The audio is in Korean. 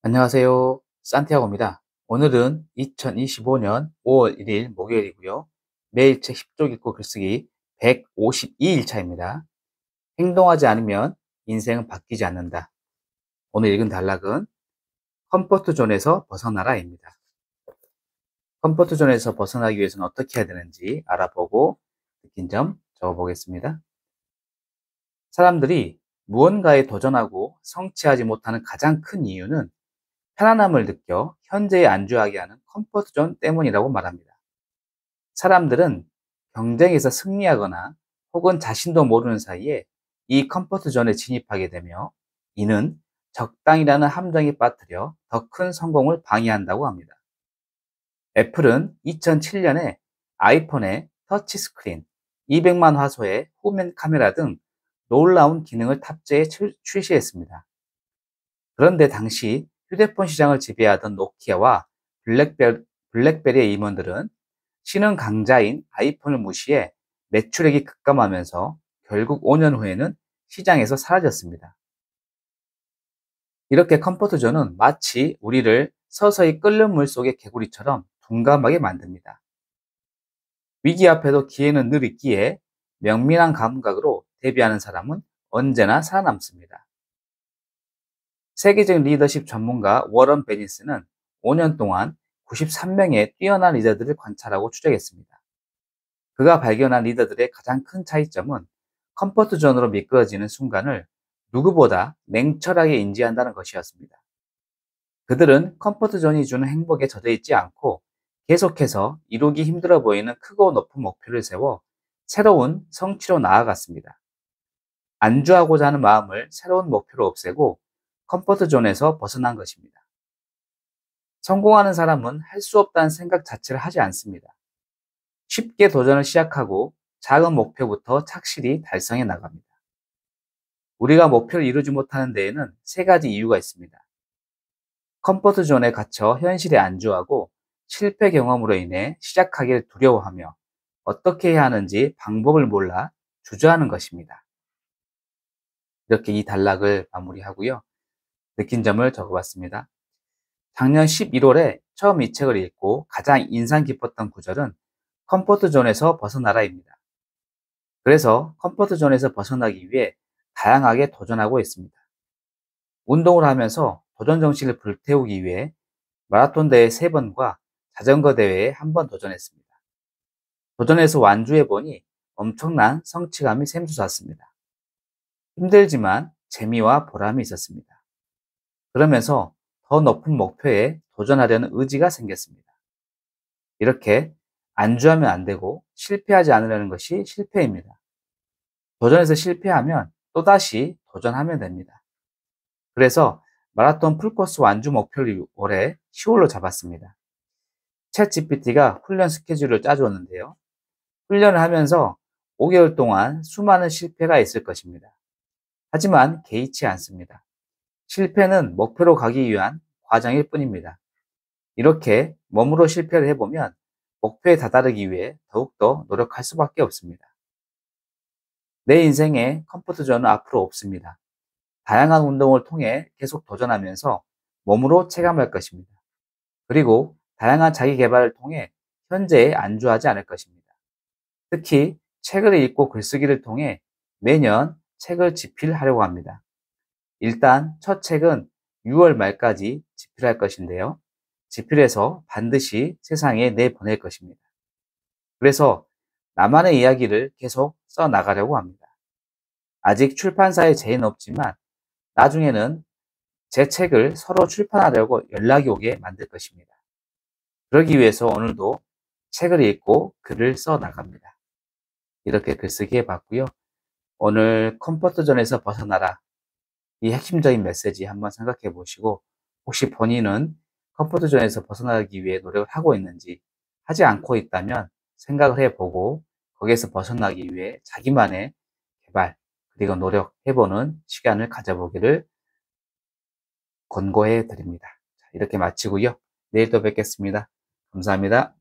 안녕하세요. 산티아고입니다. 오늘은 2025년 5월 1일 목요일이고요. 매일 책 10쪽 읽고 글쓰기 152일 차입니다. 행동하지 않으면 인생은 바뀌지 않는다. 오늘 읽은 단락은 컴포트 존에서 벗어나라입니다. 컴포트 존에서 벗어나기 위해서는 어떻게 해야 되는지 알아보고 느낀 점 적어보겠습니다. 사람들이 무언가에 도전하고 성취하지 못하는 가장 큰 이유는 편안함을 느껴 현재에 안주하게 하는 컴포트 존 때문이라고 말합니다. 사람들은 경쟁에서 승리하거나 혹은 자신도 모르는 사이에 이 컴포트 존에 진입하게 되며 이는 적당이라는 함정에 빠뜨려 더 큰 성공을 방해한다고 합니다. 애플은 2007년에 아이폰의 터치스크린, 200만 화소의 후면 카메라 등 놀라운 기능을 탑재해 출시했습니다. 그런데 당시 휴대폰 시장을 지배하던 노키아와 블랙베리의 임원들은 신흥 강자인 아이폰을 무시해 매출액이 급감하면서 결국 5년 후에는 시장에서 사라졌습니다. 이렇게 컴포트존은 마치 우리를 서서히 끓는 물 속의 개구리처럼 둔감하게 만듭니다. 위기 앞에도 기회는 늘 있기에 명민한 감각으로 대비하는 사람은 언제나 살아남습니다. 세계적 리더십 전문가 워런 베니스는 5년 동안 93명의 뛰어난 리더들을 관찰하고 추적했습니다. 그가 발견한 리더들의 가장 큰 차이점은 컴포트 존으로 미끄러지는 순간을 누구보다 냉철하게 인지한다는 것이었습니다. 그들은 컴포트 존이 주는 행복에 젖어 있지 않고 계속해서 이루기 힘들어 보이는 크고 높은 목표를 세워 새로운 성취로 나아갔습니다. 안주하고자 하는 마음을 새로운 목표로 없애고 컴포트 존에서 벗어난 것입니다. 성공하는 사람은 할 수 없다는 생각 자체를 하지 않습니다. 쉽게 도전을 시작하고 작은 목표부터 착실히 달성해 나갑니다. 우리가 목표를 이루지 못하는 데에는 세 가지 이유가 있습니다. 컴포트 존에 갇혀 현실에 안주하고 실패 경험으로 인해 시작하기를 두려워하며 어떻게 해야 하는지 방법을 몰라 주저하는 것입니다. 이렇게 이 단락을 마무리하고요. 느낀 점을 적어봤습니다. 작년 11월에 처음 이 책을 읽고 가장 인상 깊었던 구절은 컴포트 존에서 벗어나라입니다. 그래서 컴포트 존에서 벗어나기 위해 다양하게 도전하고 있습니다. 운동을 하면서 도전 정신을 불태우기 위해 마라톤 대회 3번과 자전거 대회에 1번 도전했습니다. 도전해서 완주해보니 엄청난 성취감이 샘솟았습니다. 힘들지만 재미와 보람이 있었습니다. 그러면서 더 높은 목표에 도전하려는 의지가 생겼습니다. 이렇게 안주하면 안 되고 실패하지 않으려는 것이 실패입니다. 도전에서 실패하면 또다시 도전하면 됩니다. 그래서 마라톤 풀코스 완주 목표를 올해 10월로 잡았습니다. 챗 GPT가 훈련 스케줄을 짜주었는데요. 훈련을 하면서 5개월 동안 수많은 실패가 있을 것입니다. 하지만 개의치 않습니다. 실패는 목표로 가기 위한 과정일 뿐입니다. 이렇게 몸으로 실패를 해보면 목표에 다다르기 위해 더욱더 노력할 수밖에 없습니다. 내 인생에 컴포트 존은 앞으로 없습니다. 다양한 운동을 통해 계속 도전하면서 몸으로 체감할 것입니다. 그리고 다양한 자기 개발을 통해 현재에 안주하지 않을 것입니다. 특히 책을 읽고 글쓰기를 통해 매년 책을 집필하려고 합니다. 일단 첫 책은 6월 말까지 집필할 것인데요. 집필해서 반드시 세상에 내보낼 것입니다. 그래서 나만의 이야기를 계속 써나가려고 합니다. 아직 출판사에 제의는 없지만 나중에는 제 책을 서로 출판하려고 연락이 오게 만들 것입니다. 그러기 위해서 오늘도 책을 읽고 글을 써나갑니다. 이렇게 글쓰기 해봤고요. 오늘 컴포트 존에서 벗어나라. 이 핵심적인 메시지 한번 생각해 보시고 혹시 본인은 컴포트 존에서 벗어나기 위해 노력을 하고 있는지 하지 않고 있다면 생각을 해보고 거기에서 벗어나기 위해 자기만의 개발 그리고 노력해보는 시간을 가져보기를 권고해 드립니다. 이렇게 마치고요. 내일 또 뵙겠습니다. 감사합니다.